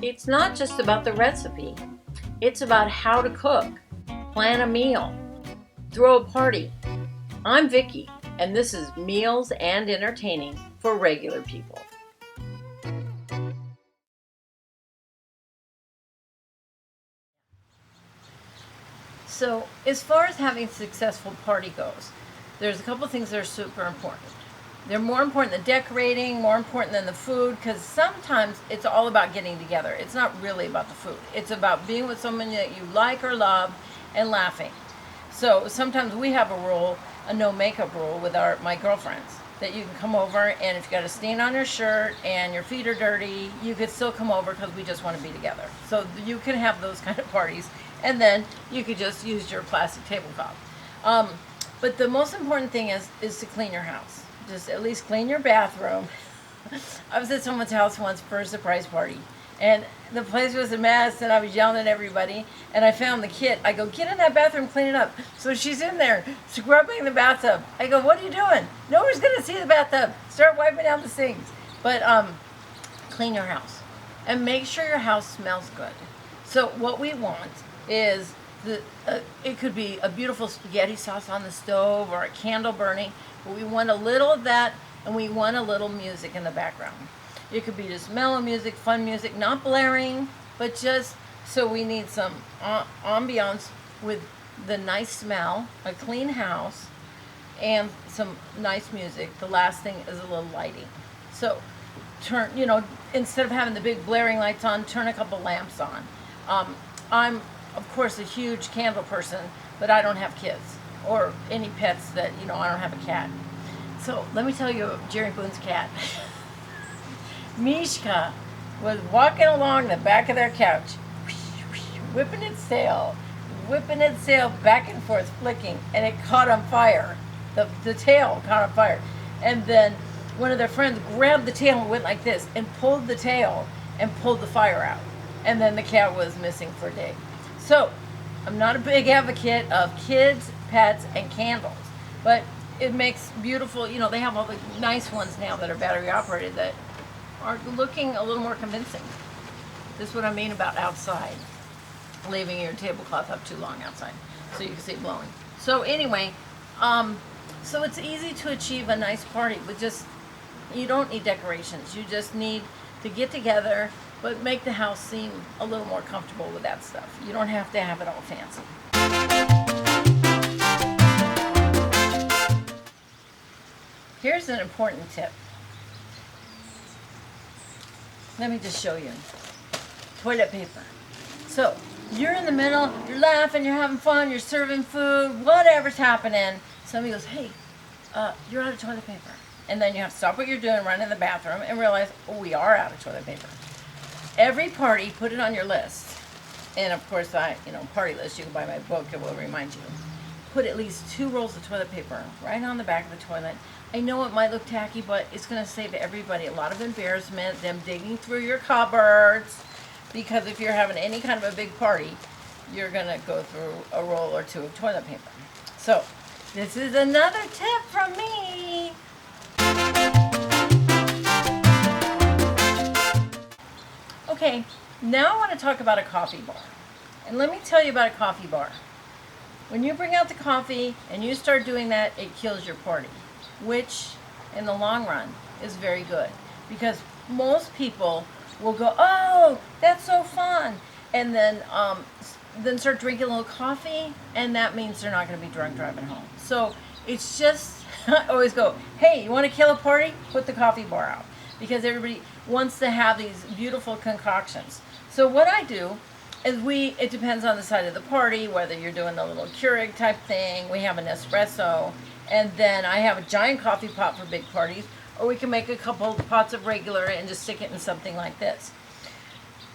It's not just about the recipe. It's about how to cook, plan a meal, throw a party. I'm Vickie, and this is Meals and Entertaining for Regular People. So, as far as having a successful party goes, there's a couple things that are super important. They're more important than decorating, more important than the food, because sometimes it's all about getting together. It's not really about the food. It's about being with someone that you like or love and laughing. So sometimes we have a rule, a no makeup rule with my girlfriends, that you can come over and if you got a stain on your shirt and your feet are dirty, you could still come over because we just want to be together. So you can have those kind of parties, and then you could just use your plastic tablecloth. But the most important thing is to clean your house. Just at least clean your bathroom. I was at someone's house once for a surprise party, and the place was a mess, and I was yelling at everybody, and I found the kit. I go, get in that bathroom, clean it up. So she's in there scrubbing the bathtub. I go, what are you doing? No one's going to see the bathtub. Start wiping down the sinks. But clean your house, and make sure your house smells good. So what we want is it could be a beautiful spaghetti sauce on the stove or a candle burning, but we want a little of that, and we want a little music in the background. It could be just mellow music, fun music, not blaring, but just so we need some ambiance with the nice smell, a clean house, and some nice music. The last thing is a little lighting. So turn, instead of having the big blaring lights on, turn a couple lamps on. I'm, of course, a huge candle person, but I don't have kids or any pets that, I don't have a cat. So let me tell you Jerry Boone's cat. Mishka was walking along the back of their couch, whipping its tail back and forth, flicking, and it caught on fire. The tail caught on fire. And then one of their friends grabbed the tail and went like this and pulled the tail and pulled the fire out. And then the cat was missing for a day. So I'm not a big advocate of kids, pets, and candles, but it makes beautiful, they have all the nice ones now that are battery operated that are looking a little more convincing. This is what I mean about outside, leaving your tablecloth up too long outside so you can see it blowing. So anyway, so it's easy to achieve a nice party with you don't need decorations. You just need to get together, but make the house seem a little more comfortable with that stuff. You don't have to have it all fancy. Here's an important tip. Let me just show you. Toilet paper. So you're in the middle, you're laughing, you're having fun, you're serving food, whatever's happening. Somebody goes, hey, you're out of toilet paper. And then you have to stop what you're doing, run in the bathroom, and realize, we are out of toilet paper. Every party, put it on your list. And of course, party list, you can buy my book, it will remind you. Put at least 2 rolls of toilet paper right on the back of the toilet. I know it might look tacky, but it's going to save everybody a lot of embarrassment, them digging through your cupboards, because if you're having any kind of a big party, you're going to go through a roll or 2 of toilet paper. So, this is another tip from me. Okay, now I want to talk about a coffee bar. And let me tell you about a coffee bar. When you bring out the coffee and you start doing that, it kills your party, which in the long run is very good, because most people will go, oh, that's so fun, and then start drinking a little coffee, and that means they're not going to be drunk driving home. So it's just, I always go, hey, you want to kill a party? Put the coffee bar out, because everybody wants to have these beautiful concoctions. So what I do is it depends on the side of the party, whether you're doing the little Keurig type thing, we have an espresso, and then I have a giant coffee pot for big parties, or we can make a couple pots of regular and just stick it in something like this.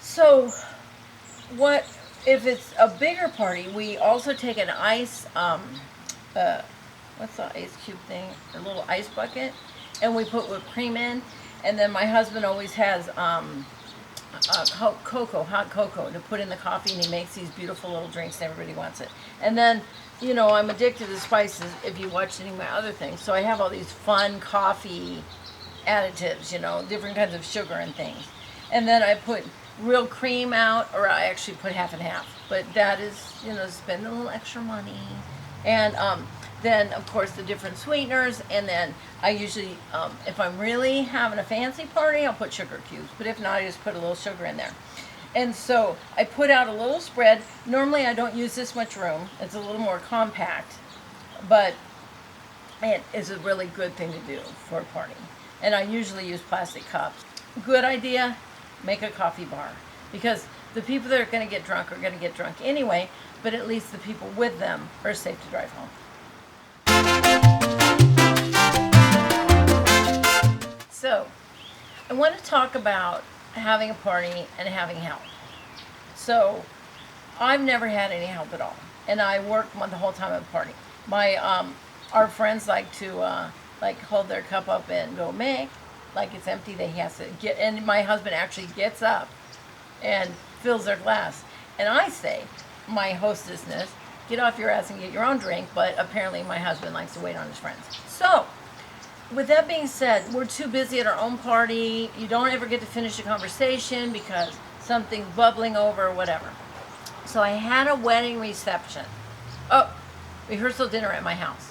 So if it's a bigger party, we also take an ice, what's the ice cube thing? A little ice bucket, and we put whipped cream in, and then my husband always has hot cocoa to put in the coffee, and he makes these beautiful little drinks, and everybody wants it. And then, I'm addicted to spices if you watch any of my other things, so I have all these fun coffee additives, different kinds of sugar and things. And then I put real cream out, or I actually put half and half. But that is, spend a little extra money. And then, of course, the different sweeteners. And then I usually, if I'm really having a fancy party, I'll put sugar cubes. But if not, I just put a little sugar in there. And so I put out a little spread. Normally, I don't use this much room. It's a little more compact. But it is a really good thing to do for a party. And I usually use plastic cups. Good idea, make a coffee bar. Because the people that are going to get drunk are going to get drunk anyway, but at least the people with them are safe to drive home. So, I want to talk about having a party and having help. So, I've never had any help at all. And I work the whole time at the party. Our friends like to hold their cup up and go make, like it's empty. They has to get, and my husband actually gets up and fills their glass. And I say, my hostessness, get off your ass and get your own drink. But apparently my husband likes to wait on his friends. So, with that being said, we're too busy at our own party. You don't ever get to finish a conversation because something's bubbling over or whatever. So I had a wedding reception. Rehearsal dinner at my house.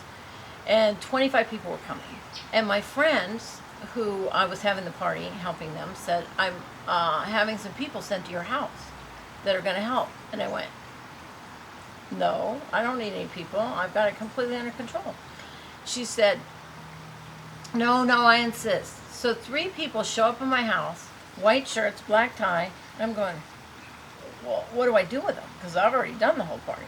And 25 people were coming. And my friends, who I was having the party, helping them, said, I'm having some people sent to your house that are going to help. And I went, no, I don't need any people. I've got it completely under control. She said, no, I insist. So 3 people show up in my house, white shirts, black tie, and I'm going, well, what do I do with them? Because I've already done the whole party.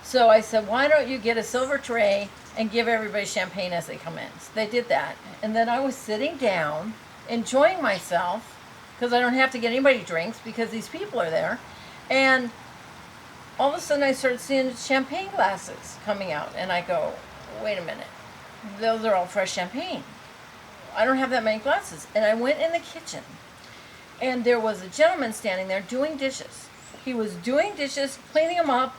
So I said, why don't you get a silver tray and give everybody champagne as they come in? So they did that. And then I was sitting down, enjoying myself, because I don't have to get anybody drinks because these people are there. And all of a sudden I started seeing champagne glasses coming out. And I go, wait a minute. Those are all fresh champagne. I don't have that many glasses. And I went in the kitchen. And there was a gentleman standing there doing dishes. He was doing dishes, cleaning them up,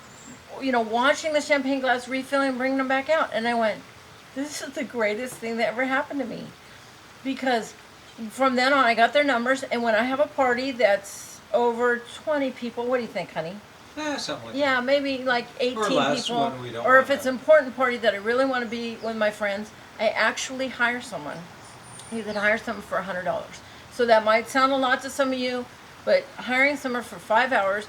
washing the champagne glass, refilling, bringing them back out. And I went, this is the greatest thing that ever happened to me. Because from then on, I got their numbers. And when I have a party that's over 20 people, what do you think, honey? Something like that. Yeah, maybe like 18 or less people. When we don't Or if want it's an important party that I really want to be with my friends, I actually hire someone. You can hire someone for $100. So that might sound a lot to some of you, but hiring someone for 5 hours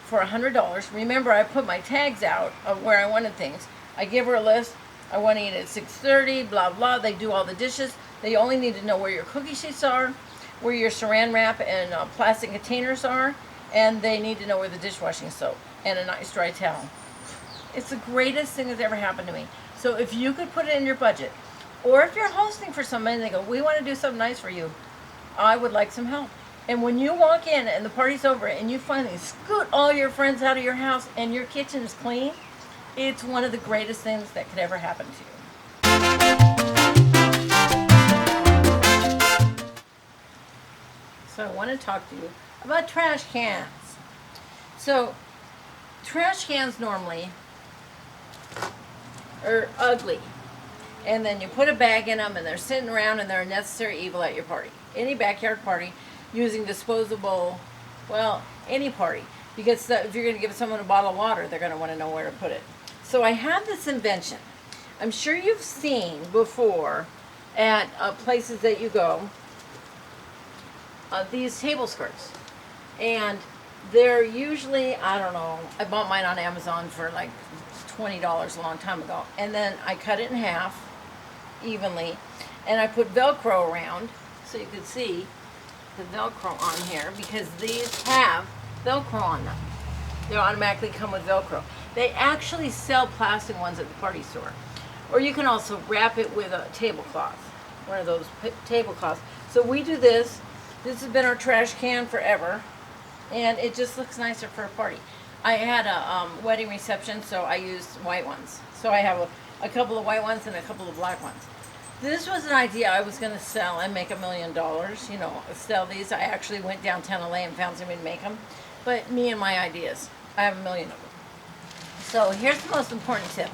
for $100. Remember, I put my tags out of where I wanted things. I give her a list. I want to eat at 6:30, blah, blah. They do all the dishes. They only need to know where your cookie sheets are, where your saran wrap and plastic containers are, and they need to know where the dishwashing soap and a nice dry towel. It's the greatest thing that's ever happened to me. So if you could put it in your budget, or if you're hosting for somebody and they go, we want to do something nice for you, I would like some help. And when you walk in and the party's over and you finally scoot all your friends out of your house and your kitchen is clean, it's one of the greatest things that could ever happen to you. So I want to talk to you about trash cans. So trash cans normally are ugly. And then you put a bag in them and they're sitting around and they're a necessary evil at your party. Any backyard party using disposable, any party. Because if you're going to give someone a bottle of water, they're going to want to know where to put it. So I have this invention. I'm sure you've seen before at places that you go, these table skirts. And they're usually, I don't know, I bought mine on Amazon for like $20 a long time ago. And then I cut it in half evenly. And I put Velcro around so you could see the Velcro on here, because these have Velcro on them. They automatically come with Velcro. They actually sell plastic ones at the party store. Or you can also wrap it with a tablecloth, one of those tablecloths. So we do this. This has been our trash can forever, and it just looks nicer for a party. I had a wedding reception, so I used white ones. So I have a couple of white ones and a couple of black ones. This was an idea I was going to sell and make $1 million, sell these. I actually went downtown LA and found somebody to make them. But me and my ideas, I have 1 million of them. So here's the most important tip.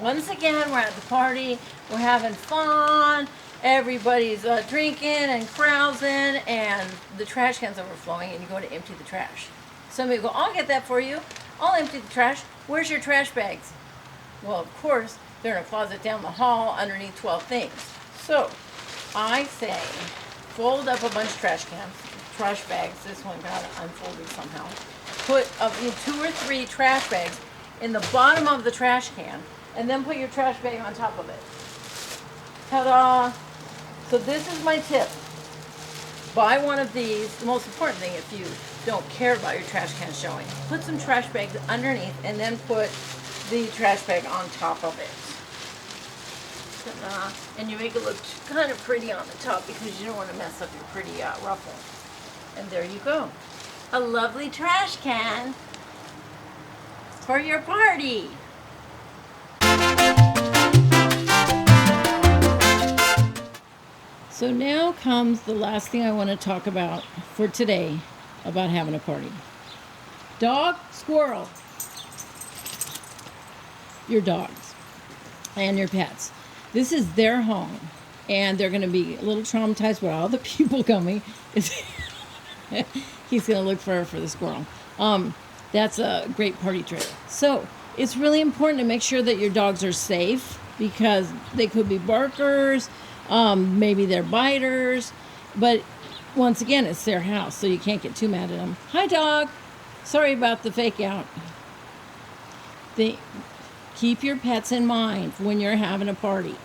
Once again, we're at the party, we're having fun, everybody's drinking and carousing, and the trash can's overflowing, and you go to empty the trash. Somebody will go, I'll get that for you. I'll empty the trash. Where's your trash bags? Well, of course, they're in a closet down the hall underneath 12 things. So I say, fold up a bunch of trash bags. This one got unfolded somehow. Put 2 or 3 trash bags in the bottom of the trash can, and then put your trash bag on top of it. Ta-da! So this is my tip. Buy one of these. The most important thing, if you don't care about your trash can showing, put some trash bags underneath and then put the trash bag on top of it. Ta-da. And you make it look kind of pretty on the top because you don't want to mess up your pretty ruffle. And there you go. A lovely trash can for your party. So now comes the last thing I want to talk about for today about having a party. Dog, squirrel. Your dogs and your pets. This is their home, and they're going to be a little traumatized with all the people coming. He's going to look for the squirrel. That's a great party trick. So it's really important to make sure that your dogs are safe because they could be barkers, maybe they're biters, but once again, it's their house, so you can't get too mad at them. Hi, dog. Sorry about the fake out. Keep your pets in mind when you're having a party.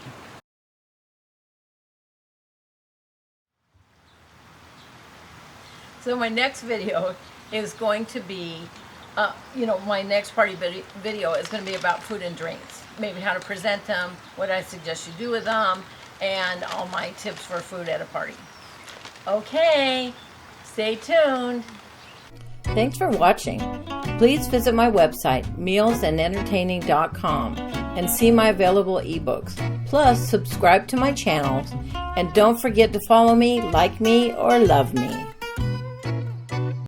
So my next video is going to be, my next party video is going to be about food and drinks. Maybe how to present them, what I suggest you do with them, and all my tips for food at a party. Okay, stay tuned. Thanks for watching. Please visit my website, mealsandentertaining.com, and see my available ebooks. Plus, subscribe to my channels, and don't forget to follow me, like me, or love me.